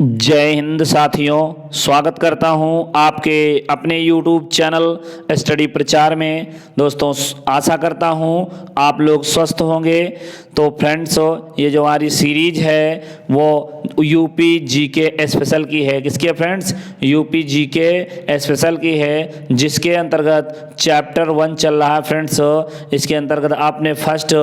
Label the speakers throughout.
Speaker 1: जय हिंद साथियों, स्वागत करता हूं आपके अपने YouTube चैनल स्टडी प्रचार में। दोस्तों, आशा करता हूं आप लोग स्वस्थ होंगे। तो फ्रेंड्स, ये जो हमारी सीरीज है वो यूपी जीके स्पेशल की है। किसकी है फ्रेंड्स? यूपी जीके स्पेशल की है, जिसके अंतर्गत चैप्टर 1 चल रहा है फ्रेंड्स। इसके अंतर्गत आपने फर्स्ट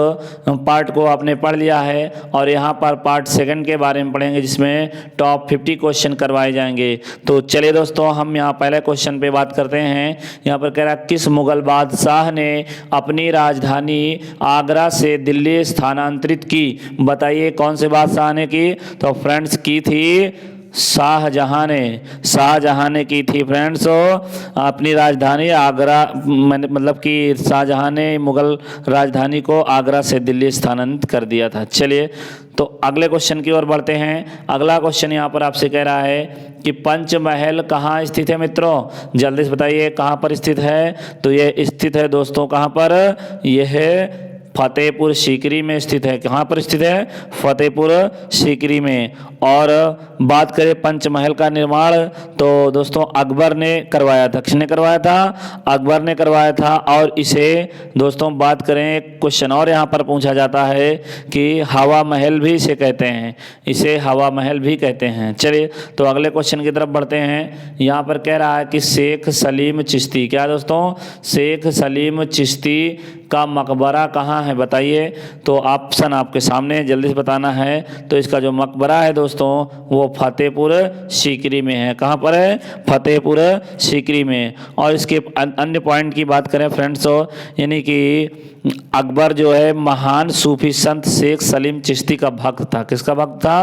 Speaker 1: पार्ट को आपने पढ़ लिया है और यहाँ पर पार्ट सेकंड के बारे में पढ़ेंगे, जिसमें टॉप 50 क्वेश्चन करवाए जाएंगे। तो चलिए दोस्तों, हम यहाँ पहले क्वेश्चन पे बात करते हैं। यहाँ पर कह रहा है, किस मुगल बादशाह ने अपनी राजधानी आगरा से दिल्ली स्थानांतरित की? बताइए कौन से बादशाह ने की? तो फ्रेंड्स की थी शाहजहां ने की थी फ्रेंड्स अपनी राजधानी आगरा, मतलब कि शाहजहां ने मुगल राजधानी को आगरा से दिल्ली स्थानांतरित कर दिया था। चलिए तो अगले क्वेश्चन की ओर बढ़ते हैं। अगला क्वेश्चन यहाँ पर आपसे कह रहा है कि पंचमहल कहाँ स्थित है मित्रों? जल्दी से बताइए कहाँ पर स्थित है। तो ये स्थित है दोस्तों कहाँ पर? यह है फतेहपुर सीकरी में स्थित है। कहाँ पर स्थित है? फतेहपुर सीकरी में। और बात करें पंचमहल का निर्माण, तो दोस्तों अकबर ने करवाया था। किसने करवाया था? अकबर ने करवाया था। और इसे दोस्तों बात करें, क्वेश्चन और यहाँ पर पूछा जाता है कि हवा महल भी इसे कहते हैं, इसे हवा महल भी कहते हैं। चलिए तो अगले क्वेश्चन की तरफ बढ़ते हैं। यहाँ पर कह रहा है कि शेख सलीम चिश्ती, क्या दोस्तों? शेख सलीम चिश्ती का मकबरा कहाँ है? बताइए। तो ऑप्शन आपके सामने, जल्दी से बताना है। तो इसका जो मकबरा है दोस्तों वो फतेहपुर सीकरी में है। कहाँ पर है? फतेहपुर सीकरी में। और इसके अन्य पॉइंट की बात करें फ्रेंड्स, यानी कि अकबर जो है महान सूफी संत शेख सलीम चिश्ती का भक्त था। किसका भक्त था?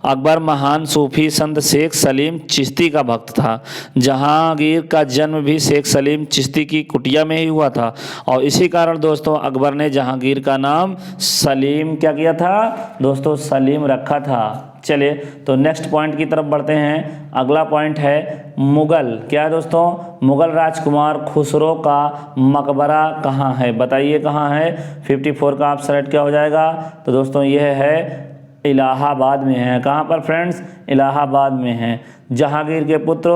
Speaker 1: अकबर महान सूफी संत शेख सलीम चिश्ती का भक्त था। जहांगीर का जन्म भी शेख सलीम चिश्ती की कुटिया में ही हुआ था। और इसी कारण दोस्तों अकबर ने जहांगीर का नाम सलीम क्या किया था दोस्तों? सलीम रखा था। चलिए तो नेक्स्ट पॉइंट की तरफ बढ़ते हैं। अगला पॉइंट है मुगल, क्या है दोस्तों? मुगल राजकुमार खुसरो का मकबरा कहाँ है? बताइए कहाँ है? 54 का आप सेलेक्ट क्या हो जाएगा? तो दोस्तों यह है इलाहाबाद में है। कहाँ पर फ्रेंड्स? इलाहाबाद में है। जहांगीर के पुत्र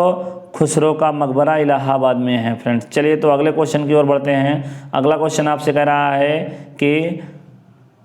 Speaker 1: खुसरो का मकबरा इलाहाबाद में है फ्रेंड्स। चलिए तो अगले क्वेश्चन की ओर बढ़ते हैं। अगला क्वेश्चन आपसे कह रहा है कि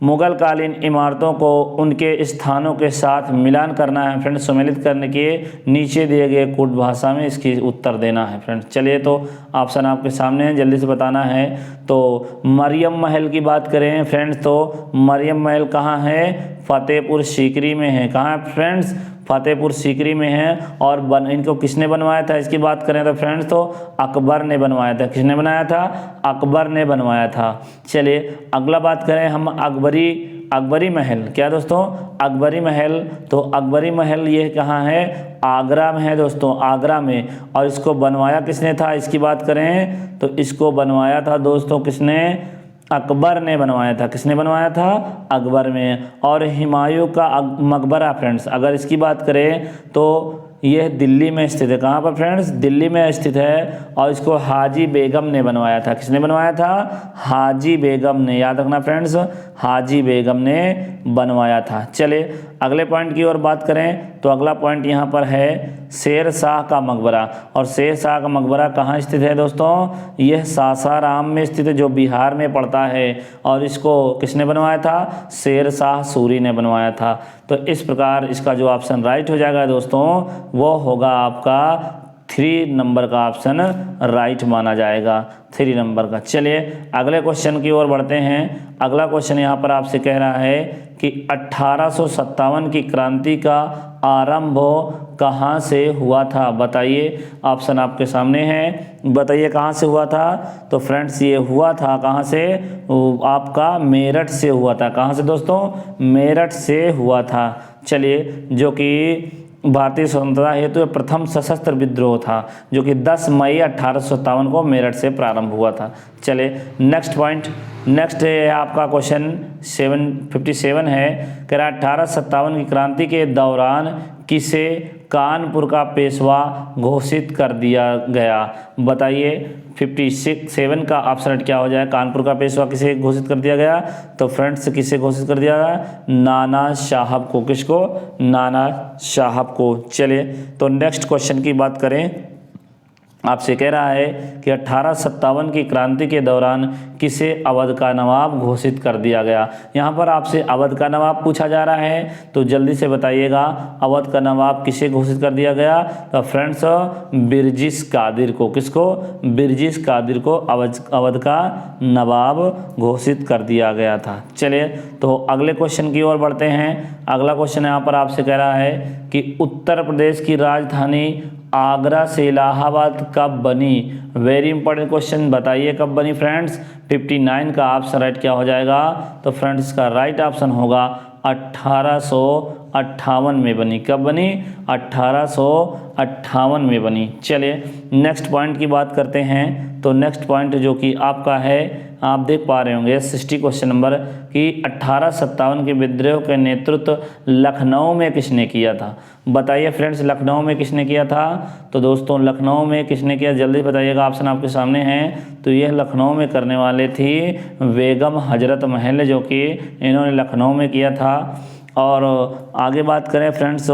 Speaker 1: मुगल कालीन इमारतों को उनके स्थानों के साथ मिलान करना है फ्रेंड्स, सम्मिलित करने के नीचे दिए गए कूट भाषा में इसकी उत्तर देना है फ्रेंड्स। चलिए तो ऑप्शन आपके सामने है, जल्दी से बताना है। तो मरियम महल की बात करें फ्रेंड्स, तो मरियम महल कहाँ है? फतेहपुर सीकरी में है। कहाँ है फ्रेंड्स? फतेहपुर सीकरी में है। और इनको किसने बनवाया था इसकी बात करें तो फ्रेंड्स, तो अकबर ने बनवाया था। किसने बनाया था? अकबर ने बनवाया था। चलिए अगला बात करें हम अकबरी महल, क्या दोस्तों? अकबरी महल। तो अकबरी महल ये कहाँ है? आगरा में है दोस्तों, आगरा में। और इसको बनवाया किसने था इसकी बात करें तो इसको बनवाया था दोस्तों किसने? अकबर ने बनवाया था। किसने बनवाया था? अकबर में। और हुमायूं का मकबरा फ्रेंड्स, अगर इसकी बात करें तो यह दिल्ली में स्थित है। कहाँ पर फ्रेंड्स? दिल्ली में स्थित है। और इसको हाजी बेगम ने बनवाया था। किसने बनवाया था? हाजी बेगम ने। याद रखना फ्रेंड्स, हाजी बेगम ने बनवाया था। चलिए अगले पॉइंट की ओर बात करें तो अगला पॉइंट यहाँ पर है शेर शाह का मकबरा। और शेर शाह का मकबरा कहाँ स्थित है दोस्तों? यह सासाराम में स्थित है, जो बिहार में पड़ता है। और इसको किसने बनवाया था? शेर शाह सूरी ने बनवाया था। तो इस प्रकार इसका जो ऑप्शन राइट हो जाएगा दोस्तों वो होगा आपका 3 नंबर का ऑप्शन राइट माना जाएगा, 3 नंबर का। चलिए अगले क्वेश्चन की ओर बढ़ते हैं। अगला क्वेश्चन यहाँ पर आपसे कह रहा है कि 1857 की क्रांति का आरंभ कहाँ से हुआ था? बताइए। ऑप्शन आपके सामने है, बताइए कहाँ से हुआ था? तो फ्रेंड्स ये हुआ था कहाँ से? आपका मेरठ से हुआ था। कहाँ से दोस्तों? मेरठ से हुआ था। चलिए जो कि भारतीय स्वतंत्रता हेतु प्रथम सशस्त्र विद्रोह था, जो कि 10 मई 1857 को मेरठ से प्रारंभ हुआ था। चलिए नेक्स्ट पॉइंट, नेक्स्ट है आपका क्वेश्चन 57 है। कह रहा 1857 की क्रांति के दौरान किसे कानपुर का पेशवा घोषित कर दिया गया? बताइए 57 का ऑप्शन क्या हो जाए? कानपुर का पेशवा किसे घोषित कर दिया गया? तो फ्रेंड्स किसे घोषित कर दिया गया? नाना साहब को। किसको? नाना साहब को। चलिए तो नेक्स्ट क्वेश्चन की बात करें। आपसे कह रहा है कि 1857 की क्रांति के दौरान किसे अवध का नवाब घोषित कर दिया गया? यहाँ पर आपसे अवध का नवाब पूछा जा रहा है, तो जल्दी से बताइएगा अवध का नवाब किसे घोषित कर दिया गया? तो फ्रेंड्स बिरजिस कादिर को। किसको? बिरजिस कादिर को अवध का नवाब घोषित कर दिया गया था। चलिए तो अगले क्वेश्चन की ओर बढ़ते हैं। अगला क्वेश्चन यहाँ पर आपसे कह रहा है कि उत्तर प्रदेश की राजधानी आगरा से इलाहाबाद कब बनी? वेरी इंपॉर्टेंट क्वेश्चन, बताइए कब बनी फ्रेंड्स? 59 का ऑप्शन राइट क्या हो जाएगा? तो फ्रेंड्स का राइट ऑप्शन होगा 1858 में बनी। कब बनी? 1858 में बनी। चलिए नेक्स्ट पॉइंट की बात करते हैं। तो नेक्स्ट पॉइंट जो कि आपका है, आप देख पा रहे होंगे 60 क्वेश्चन नंबर, कि 1857 के विद्रोह के नेतृत्व लखनऊ में किसने किया था? बताइए फ्रेंड्स लखनऊ में किसने किया था? तो दोस्तों लखनऊ में किसने किया, जल्दी बताइएगा, ऑप्शन आपके सामने हैं। तो यह लखनऊ में करने वाले थी बेगम हजरत महल, जो कि इन्होंने लखनऊ में किया था। और आगे बात करें फ्रेंड्स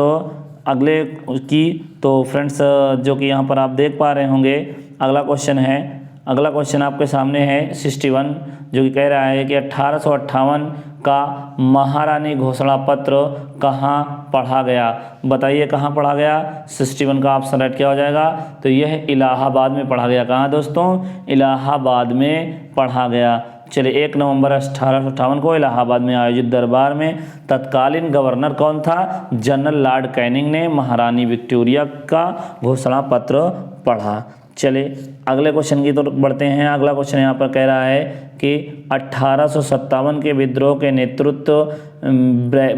Speaker 1: अगले की, तो फ्रेंड्स जो कि यहाँ पर आप देख पा रहे होंगे अगला क्वेश्चन है। अगला क्वेश्चन आपके सामने है 61, जो कि कह रहा है कि 1858 का महारानी घोषणा पत्र कहाँ पढ़ा गया? बताइए कहाँ पढ़ा गया? 61 का ऑप्शन राइट क्या हो जाएगा? तो यह इलाहाबाद में पढ़ा गया। कहाँ दोस्तों? इलाहाबाद में पढ़ा गया। चलिए 1 नवंबर 1858 को इलाहाबाद में आयोजित दरबार में तत्कालीन गवर्नर कौन था? जनरल लॉर्ड कैनिंग ने महारानी विक्टोरिया का घोषणा पत्र पढ़ा। चलिए अगले क्वेश्चन की तरफ बढ़ते हैं। अगला क्वेश्चन यहाँ पर कह रहा है कि 1857 के विद्रोह के नेतृत्व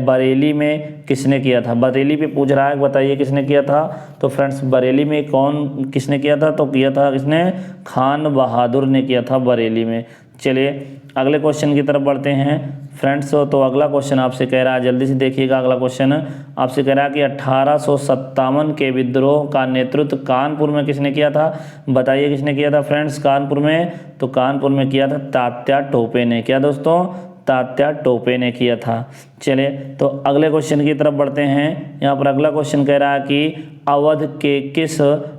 Speaker 1: बरेली में किसने किया था? बरेली पे पूछ रहा है, बताइए किसने किया था? तो फ्रेंड्स बरेली में कौन किसने किया था? तो किया था किसने? खान बहादुर ने किया था बरेली में। चलिए अगले क्वेश्चन की तरफ बढ़ते हैं फ्रेंड्स। तो अगला क्वेश्चन आपसे कह रहा है, जल्दी से देखिएगा। अगला क्वेश्चन आपसे कह रहा है कि 1857 के विद्रोह का नेतृत्व कानपुर में किसने किया था? बताइए किसने किया था फ्रेंड्स कानपुर में? तो कानपुर में किया था तात्या टोपे ने। क्या दोस्तों? तात्या टोपे ने किया था। चलिए तो अगले क्वेश्चन की तरफ बढ़ते हैं। यहाँ पर अगला क्वेश्चन कह रहा है कि अवध के किस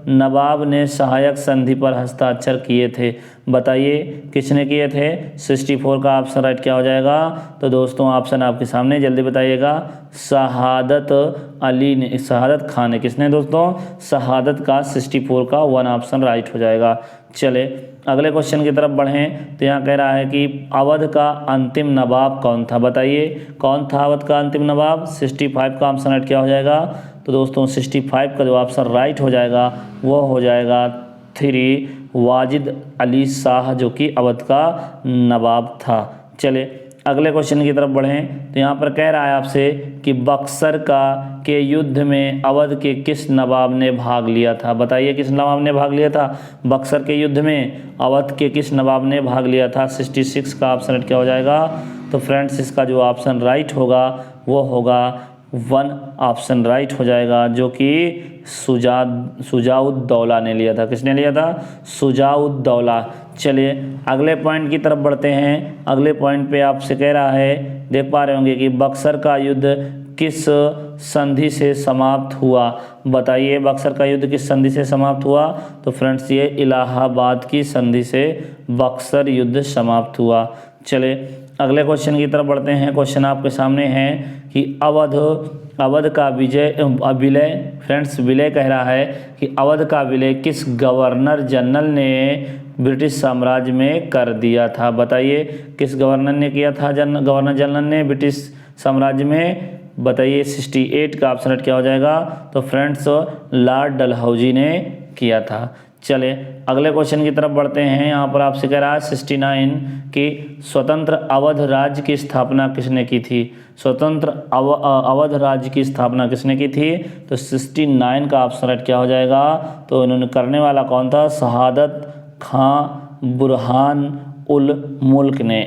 Speaker 1: नवाब ने सहायक संधि पर हस्ताक्षर किए थे? बताइए किसने किए थे? 64 का ऑप्शन राइट क्या हो जाएगा? तो दोस्तों ऑप्शन आपके सामने, जल्दी बताइएगा। शहादत अली ने, शहादत खान ने। किसने दोस्तों? शहादत का 64 का 1 ऑप्शन राइट हो जाएगा। चले अगले क्वेश्चन की तरफ बढ़ें। तो यहाँ कह रहा है कि अवध का अंतिम नवाब कौन था? बताइए कौन था अवध का अंतिम नवाब? 65 का ऑप्शन राइट क्या हो जाएगा? तो दोस्तों 65 का जो ऑप्शन राइट हो जाएगा वो हो जाएगा 3 वाजिद अली शाह, जो कि अवध का नवाब था। चले अगले क्वेश्चन की तरफ बढ़ें। तो यहाँ पर कह रहा है आपसे कि बक्सर के युद्ध में अवध के किस नवाब ने भाग लिया था? बताइए किस नवाब ने भाग लिया था? बक्सर के युद्ध में अवध के किस नवाब ने भाग लिया था? 66 का ऑप्शन क्या हो जाएगा? तो फ्रेंड्स इसका जो ऑप्शन राइट होगा वो होगा 1 ऑप्शन राइट हो जाएगा, जो कि शुजाउद्दौला ने लिया था। किसने लिया था? शुजाउद्दौला। चलिए अगले पॉइंट की तरफ बढ़ते हैं। अगले पॉइंट पे आपसे कह रहा है, देख पा रहे होंगे कि बक्सर का युद्ध किस संधि से समाप्त हुआ? बताइए बक्सर का युद्ध किस संधि से समाप्त हुआ? तो फ्रेंड्स ये इलाहाबाद की संधि से बक्सर युद्ध समाप्त हुआ। चले अगले क्वेश्चन की तरफ बढ़ते हैं। क्वेश्चन आपके सामने है कि अवध का विलय, फ्रेंड्स विलय कह रहा है कि अवध का विलय किस गवर्नर जनरल ने ब्रिटिश साम्राज्य में कर दिया था? बताइए किस गवर्नर ने किया था? गवर्नर जनरल ने ब्रिटिश साम्राज्य में। बताइए 68 का ऑप्शन क्या हो जाएगा? तो फ्रेंड्स लॉर्ड डलहौजी ने किया था। चले अगले क्वेश्चन की तरफ बढ़ते हैं। यहाँ पर आपसे कह रहा है 69 कि स्वतंत्र अवध राज्य की स्थापना किसने की थी? स्वतंत्र अवध राज्य की स्थापना किसने की थी? तो 69 का ऑप्शन राइट क्या हो जाएगा? तो इन्होंने करने वाला कौन था? शहादत खां बुरहान उल मुल्क ने।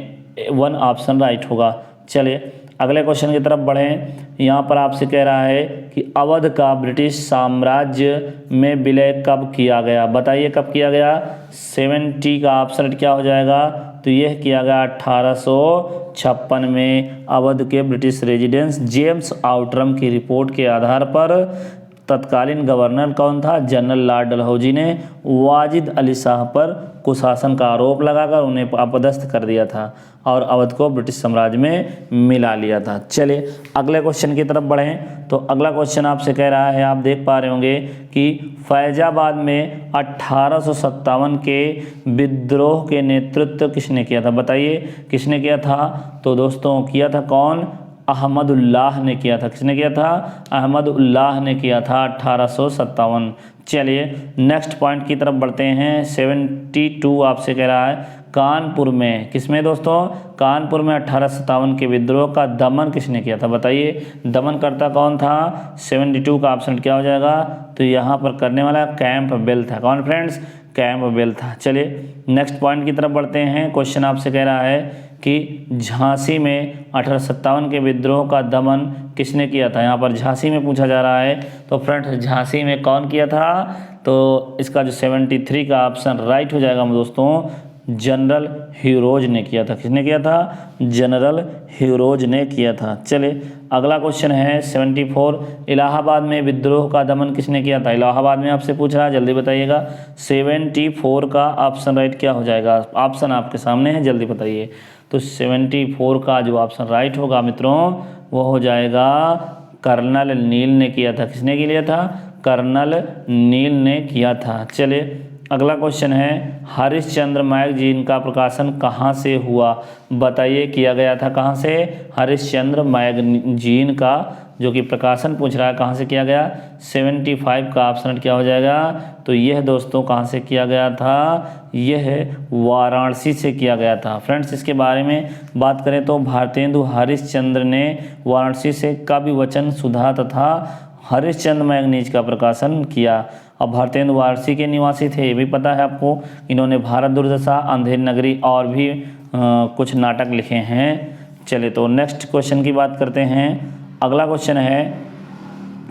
Speaker 1: 1 ऑप्शन राइट होगा। चलिए अगले क्वेश्चन की तरफ बढ़ें। यहाँ पर आपसे कह रहा है कि अवध का ब्रिटिश साम्राज्य में विलय कब किया गया, बताइए कब किया गया। 70 का ऑप्शन क्या हो जाएगा, तो यह किया गया 1856 में। अवध के ब्रिटिश रेजिडेंस जेम्स आउटरम की रिपोर्ट के आधार पर तत्कालीन गवर्नर कौन था, जनरल लॉर्ड डलहौजी ने वाजिद अली शाह पर कुशासन का आरोप लगाकर उन्हें अपदस्थ कर दिया था और अवध को ब्रिटिश साम्राज्य में मिला लिया था। चलिए अगले क्वेश्चन की तरफ बढ़ें। तो अगला क्वेश्चन आपसे कह रहा है, आप देख पा रहे होंगे कि फैजाबाद में 1857 के विद्रोह के नेतृत्व किसने किया था, बताइए किसने किया था। तो दोस्तों किया था कौन, अहमदुल्लाह ने किया था। किसने किया था, अहमदुल्लाह ने किया था 1857। चलिए नेक्स्ट पॉइंट की तरफ बढ़ते हैं। 72 आपसे कह रहा है कानपुर में, किसमें दोस्तों, कानपुर में 1857 के विद्रोह का दमन किसने किया था, बताइए दमनकर्ता कौन था। 72 का ऑप्शन क्या हो जाएगा, तो यहाँ पर करने वाला कैंपबेल था। कौन फ्रेंड्स, कैंपबेल था। चलिए नेक्स्ट पॉइंट की तरफ बढ़ते हैं। क्वेश्चन आपसे कह रहा है कि झांसी में 1857 के विद्रोह का दमन किसने किया था। यहाँ पर झांसी में पूछा जा रहा है, तो फ्रेंड्स झांसी में कौन किया था, तो इसका जो 73 का ऑप्शन राइट हो जाएगा दोस्तों, जनरल ह्यूरोज ने किया था। किसने किया था, जनरल ह्यूरोज ने किया था। चलिए अगला क्वेश्चन है 74, इलाहाबाद में विद्रोह का दमन किसने किया था। इलाहाबाद में आपसे पूछ रहा है, जल्दी बताइएगा। 74 का ऑप्शन राइट क्या हो जाएगा, ऑप्शन आपके सामने है, जल्दी बताइए। तो 74 का जो ऑप्शन राइट होगा मित्रों वो हो जाएगा कर्नल नील ने किया था। किसने किया था, कर्नल नील ने किया था। चलिए अगला क्वेश्चन है, हरिश्चंद्र मैगजीन का प्रकाशन कहाँ से हुआ, बताइए किया गया था कहाँ से। हरिश्चंद्र मैगजीन का जो कि प्रकाशन पूछ रहा है कहाँ से किया गया। 75 का ऑप्शन क्या हो जाएगा, तो यह दोस्तों कहाँ से किया गया था, यह वाराणसी से किया गया था। फ्रेंड्स इसके बारे में बात करें तो भारतेंदु हरिश्चंद्र ने वाराणसी से काव्य वचन सुधा तथा हरिश्चंद्र मैगजीन का प्रकाशन किया। अब भारतेंदु वाराणसी के निवासी थे, ये भी पता है आपको। इन्होंने भारत दुर्दशा, अंधेर नगरी और भी कुछ नाटक लिखे हैं। चलिए तो नेक्स्ट क्वेश्चन की बात करते हैं। अगला क्वेश्चन है,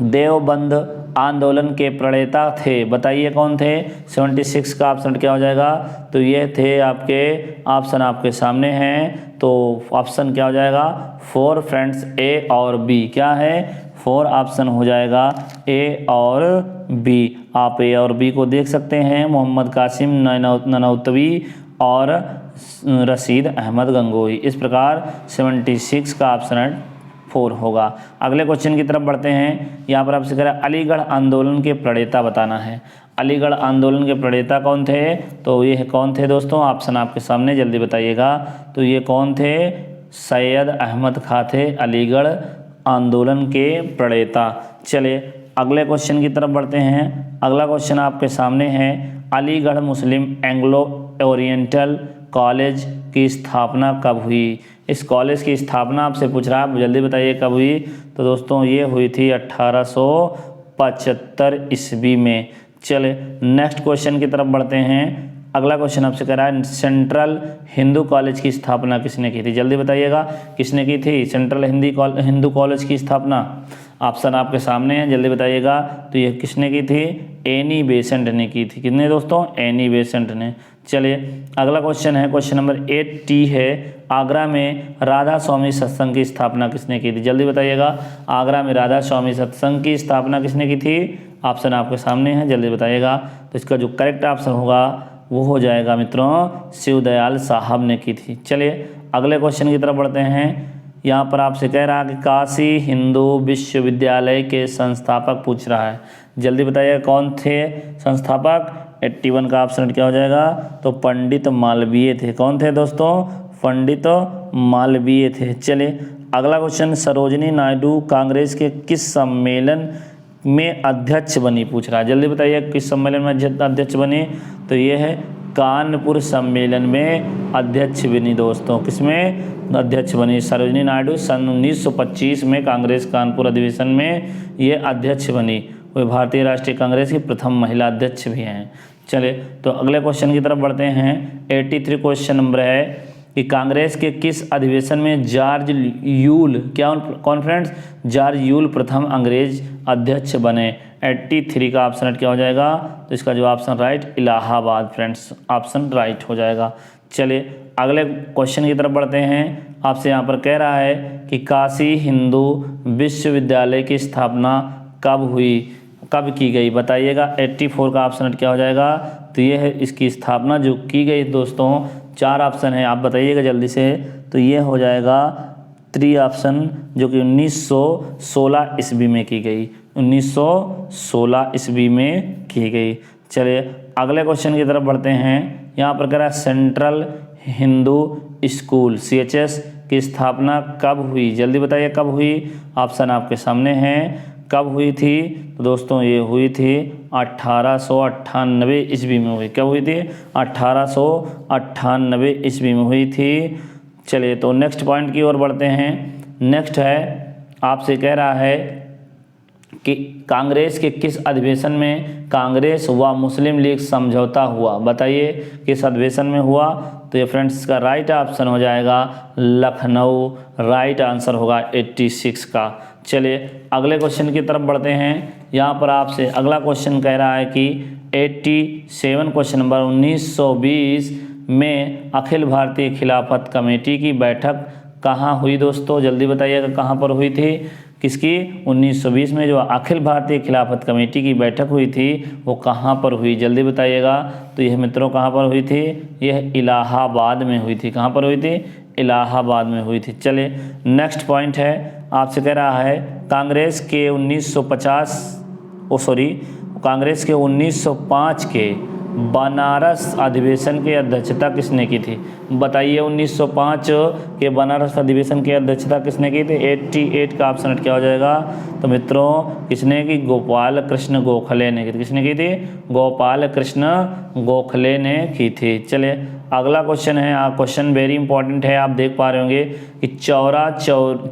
Speaker 1: देवबंद आंदोलन के प्रणेता थे, बताइए कौन थे। 76 का ऑप्शन क्या हो जाएगा, तो ये थे आपके ऑप्शन आपके सामने हैं। तो ऑप्शन क्या हो जाएगा, 4 फ्रेंड्स, ए और बी। क्या है, 4 ऑप्शन हो जाएगा ए और बी। आप ए और बी को देख सकते हैं, मोहम्मद कासिम ननौतवी और रशीद अहमद गंगोही। इस प्रकार 76 का ऑप्शन 4 होगा। अगले क्वेश्चन की तरफ बढ़ते हैं। यहाँ पर आपसे कह रहा है अलीगढ़ आंदोलन के प्रणेता बताना है। अलीगढ़ आंदोलन के प्रणेता कौन थे, तो ये कौन थे दोस्तों, ऑप्शन आपके सामने, जल्दी बताइएगा। तो ये कौन थे, सैयद अहमद खां थे अलीगढ़ आंदोलन के प्रणेता। चलिए अगले क्वेश्चन की तरफ बढ़ते हैं। अगला क्वेश्चन आपके सामने है, अलीगढ़ मुस्लिम एंग्लो ओरिएंटल कॉलेज की स्थापना कब हुई। इस कॉलेज की स्थापना आपसे पूछ रहा है, जल्दी बताइए कब हुई। तो दोस्तों ये हुई थी 1875 ईस्वी में। चले नेक्स्ट क्वेश्चन की तरफ बढ़ते हैं। अगला क्वेश्चन आपसे कह रहा है, सेंट्रल हिंदू कॉलेज की स्थापना किसने की थी, जल्दी बताइएगा किसने की थी सेंट्रल हिंदू कॉलेज की स्थापना। ऑप्शन आपके सामने है, जल्दी बताइएगा। तो ये किसने की थी, एनी बेसेंट ने की थी। कितने दोस्तों, एनी बेसेंट ने। चलिए अगला क्वेश्चन है, क्वेश्चन नंबर 8 है, आगरा में राधा स्वामी सत्संग की स्थापना किसने की थी, जल्दी बताइएगा। आगरा में राधा स्वामी सत्संग की स्थापना किसने की थी, ऑप्शन आपके सामने है, जल्दी बताइएगा। तो इसका जो करेक्ट ऑप्शन होगा वो हो जाएगा मित्रों, शिवदयाल साहब ने की थी। चलिए अगले क्वेश्चन की तरफ बढ़ते हैं। यहाँ पर आपसे कह रहा है कि काशी हिंदू विश्वविद्यालय के संस्थापक पूछ रहा है, जल्दी बताइएगा कौन थे संस्थापक। 81 का ऑप्शन क्या हो जाएगा, तो पंडित मालवीय थे। कौन थे दोस्तों, पंडित मालवीय थे। चलिए अगला क्वेश्चन, सरोजिनी नायडू कांग्रेस के किस सम्मेलन में अध्यक्ष बनी पूछ रहा है, जल्दी बताइए किस सम्मेलन में अध्यक्ष बनी। तो ये है कानपुर सम्मेलन में अध्यक्ष बनी दोस्तों। किसमें अध्यक्ष बनी, सरोजिनी नायडू सन 1925 में कांग्रेस कानपुर अधिवेशन में ये अध्यक्ष बनी। वे भारतीय राष्ट्रीय कांग्रेस की प्रथम महिला अध्यक्ष भी हैं। चलिए तो अगले क्वेश्चन की तरफ बढ़ते हैं। 83 क्वेश्चन नंबर है कि कांग्रेस के किस अधिवेशन में जॉर्ज यूल, क्या कौन फ्रेंड्स, जॉर्ज यूल प्रथम अंग्रेज अध्यक्ष बने। 83 का ऑप्शन क्या हो जाएगा, तो इसका जो option right Allahabad friends, option right हो जाएगा। चलिए अगले क्वेश्चन की तरफ बढ़ते हैं। आपसे यहाँ पर कह रहा है कि काशी हिंदू विश्वविद्यालय की स्थापना कब हुई, कब की गई, बताइएगा। 84 का ऑप्शन क्या हो जाएगा, तो ये है इसकी स्थापना जो की गई दोस्तों। 4 ऑप्शन है, आप बताइएगा जल्दी से। तो ये हो जाएगा 3 ऑप्शन, जो कि 1916 ईस्वी में की गई, 1916 ईस्वी में की गई। चलिए अगले क्वेश्चन की तरफ बढ़ते हैं। यहाँ पर कह रहा है सेंट्रल हिंदू स्कूल CHS की स्थापना कब हुई, जल्दी बताइए कब हुई। ऑप्शन आपके सामने हैं, कब हुई थी, तो दोस्तों ये हुई थी 1898 ईस्वी में हुई। कब हुई थी, 1898 ईस्वी में हुई थी। चलिए तो नेक्स्ट पॉइंट की ओर बढ़ते हैं। नेक्स्ट है, आपसे कह रहा है कि कांग्रेस के किस अधिवेशन में कांग्रेस व मुस्लिम लीग समझौता हुआ, बताइए किस अधिवेशन में हुआ। तो ये फ्रेंड्स का राइट ऑप्शन हो जाएगा लखनऊ, राइट आंसर होगा 86 का। चलिए अगले क्वेश्चन की तरफ बढ़ते हैं। यहाँ पर आपसे अगला क्वेश्चन कह रहा है कि 87 क्वेश्चन नंबर 1920 में अखिल भारतीय खिलाफत कमेटी की बैठक कहाँ हुई दोस्तों, जल्दी बताइएगा कहाँ पर हुई थी, किसकी, 1920 में जो अखिल भारतीय खिलाफत कमेटी की बैठक हुई थी वो कहाँ पर हुई, जल्दी बताइएगा। तो यह मित्रों कहाँ पर हुई थी, यह इलाहाबाद में हुई थी। कहाँ पर हुई थी, इलाहाबाद में हुई थी। चलिए नेक्स्ट पॉइंट है, आपसे कह रहा है कांग्रेस के 1905 के बनारस अधिवेशन की अध्यक्षता किसने की थी, बताइए। 1905 के बनारस अधिवेशन की अध्यक्षता किसने की थी। 88 का ऑप्शन क्या हो जाएगा, तो मित्रों किसने की, गोपाल कृष्ण गोखले ने की थी। किसने की थी, गोपाल कृष्ण गोखले ने की थी। चलिए अगला क्वेश्चन है, क्वेश्चन वेरी इंपॉर्टेंट है, आप देख पा रहे होंगे कि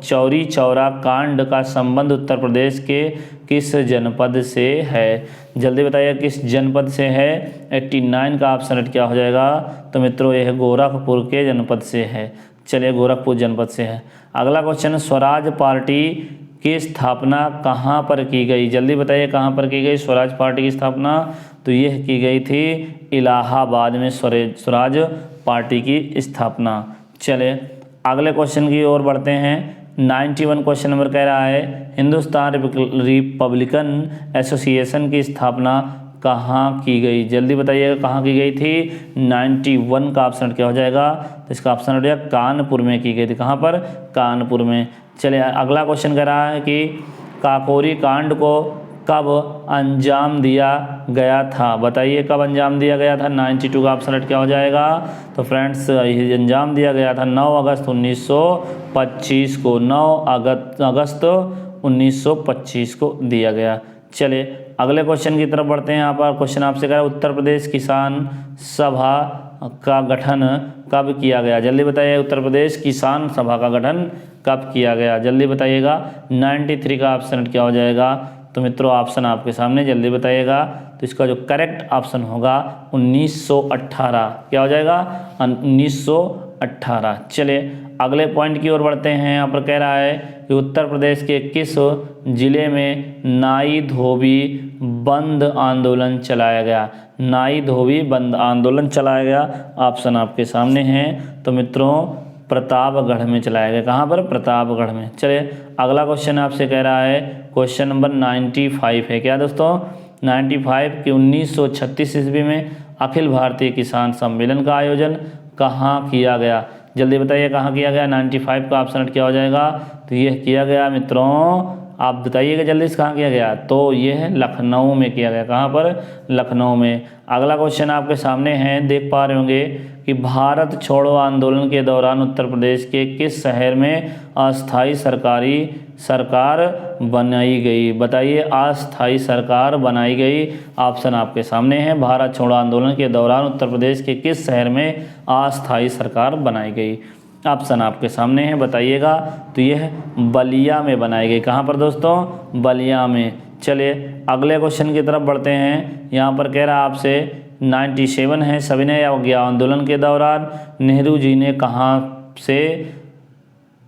Speaker 1: चौरी चौरा कांड का संबंध उत्तर प्रदेश के किस जनपद से है, जल्दी बताइए किस जनपद से है। 89 का ऑप्शन क्या हो जाएगा, तो मित्रों यह गोरखपुर के जनपद से है। चलिए गोरखपुर जनपद से है। अगला क्वेश्चन, स्वराज पार्टी की स्थापना कहाँ पर की गई, जल्दी बताइए कहाँ पर की गई स्वराज पार्टी की स्थापना। तो यह की गई थी इलाहाबाद में स्वराज पार्टी की स्थापना। चलिए अगले क्वेश्चन की ओर बढ़ते हैं। 91 क्वेश्चन नंबर कह रहा है हिंदुस्तान रिपब्लिकन एसोसिएशन की स्थापना कहाँ की गई, जल्दी बताइएगा कहाँ की गई थी। 91 का ऑप्शन क्या हो जाएगा, तो इसका ऑप्शन हो जाएगा कानपुर में की गई थी। कहाँ पर, कानपुर में। चलिए अगला क्वेश्चन कह रहा है कि काकोरी कांड को कब अंजाम दिया गया था, बताइए कब अंजाम दिया गया था। 92 का ऑप्शन क्या हो जाएगा, तो फ्रेंड्स अंजाम दिया गया था 9 अगस्त 1925 को, 9 अगस्त 1925 को दिया गया। चलिए अगले क्वेश्चन की तरफ बढ़ते हैं। यहाँ पर क्वेश्चन आपसे कह रहा है उत्तर प्रदेश किसान सभा का गठन कब किया गया, जल्दी बताइए। उत्तर प्रदेश किसान सभा का गठन कब किया गया, जल्दी बताइएगा। 93 का ऑप्शन क्या हो जाएगा, तो मित्रों ऑप्शन आपके सामने, जल्दी बताइएगा। तो इसका जो करेक्ट ऑप्शन होगा 1918, क्या हो जाएगा 1918। चलिए अगले पॉइंट की ओर बढ़ते हैं। यहाँ पर कह रहा है कि उत्तर प्रदेश के किस जिले में नाई धोबी बंद आंदोलन चलाया गया, नाई धोबी बंद आंदोलन चलाया गया। ऑप्शन आपके सामने हैं, तो मित्रों प्रतापगढ़ में चलाया गया। कहाँ पर, प्रतापगढ़ में। चलिए अगला क्वेश्चन आपसे कह रहा है, क्वेश्चन नंबर 95 है, क्या दोस्तों 95 कि 1936 ईस्वी में अखिल भारतीय किसान सम्मेलन का आयोजन कहाँ किया गया, जल्दी बताइए कहाँ किया गया। 95 का ऑप्शन क्या हो जाएगा, तो यह किया गया मित्रों, आप बताइएगा जल्दी से कहाँ किया गया, तो यह लखनऊ में किया गया। कहाँ पर, लखनऊ में। अगला क्वेश्चन आपके सामने है, देख पा रहे होंगे कि भारत छोड़ो आंदोलन के दौरान उत्तर प्रदेश के किस शहर में अस्थाई सरकार बनाई गई, बताइए अस्थाई सरकार बनाई गई। ऑप्शन आपके सामने है, भारत छोड़ो आंदोलन के दौरान उत्तर प्रदेश के किस शहर में अस्थाई सरकार बनाई गई। ऑप्शन आपके सामने है, बताइएगा। तो यह बलिया में बनाई गई। कहाँ पर दोस्तों, बलिया में। चलिए अगले क्वेश्चन की तरफ बढ़ते हैं। यहाँ पर कह रहा है आपसे 97 है सविनय अवज्ञा आंदोलन के दौरान नेहरू जी ने कहाँ से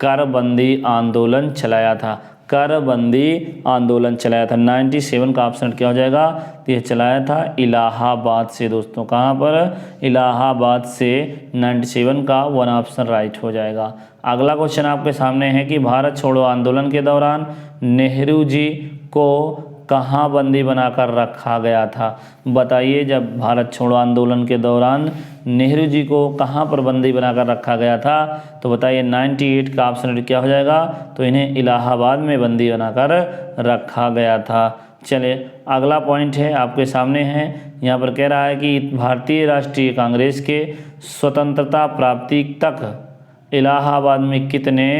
Speaker 1: करबंदी आंदोलन चलाया था? करबंदी आंदोलन चलाया था। 97 का ऑप्शन क्या हो जाएगा? तो यह चलाया था इलाहाबाद से दोस्तों। कहाँ पर? इलाहाबाद से 97 का 1 ऑप्शन राइट हो जाएगा। अगला क्वेश्चन आपके सामने है कि भारत छोड़ो आंदोलन के दौरान नेहरू जी को कहाँ बंदी बनाकर रखा गया था? बताइए, जब भारत छोड़ो आंदोलन के दौरान नेहरू जी को कहाँ पर बंदी बनाकर रखा गया था? तो बताइए 98 का ऑप्शन क्या हो जाएगा? तो इन्हें इलाहाबाद में बंदी बनाकर रखा गया था। चलिए अगला पॉइंट है आपके सामने है, यहाँ पर कह रहा है कि भारतीय राष्ट्रीय कांग्रेस के स्वतंत्रता प्राप्ति तक इलाहाबाद में कितने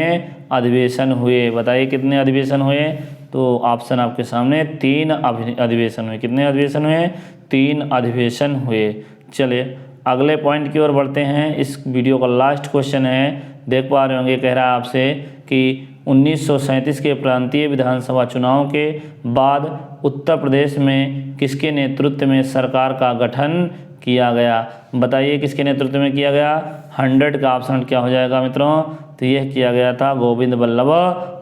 Speaker 1: अधिवेशन हुए? बताइए कितने अधिवेशन हुए? तो ऑप्शन आपके सामने 3 अधिवेशन हुए। कितने अधिवेशन हुए? 3 अधिवेशन हुए। चलिए अगले पॉइंट की ओर बढ़ते हैं। इस वीडियो का लास्ट क्वेश्चन है, देख पा रहे होंगे, कह रहा है आपसे कि 1937 के प्रांतीय विधानसभा चुनाव के बाद उत्तर प्रदेश में किसके नेतृत्व में सरकार का गठन किया गया? बताइए किसके नेतृत्व में किया गया? 100 का ऑप्शन क्या हो जाएगा मित्रों? तो यह किया गया था गोविंद बल्लभ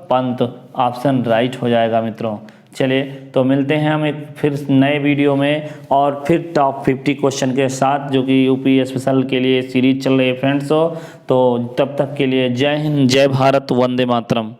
Speaker 1: पंत। ऑप्शन राइट हो जाएगा मित्रों। चलिए तो मिलते हैं हम एक फिर नए वीडियो में और फिर टॉप 50 क्वेश्चन के साथ, जो कि यूपी स्पेशल के लिए सीरीज चल रही है फ्रेंड्स। तो तब तक के लिए जय हिंद, जय भारत, वंदे मातरम।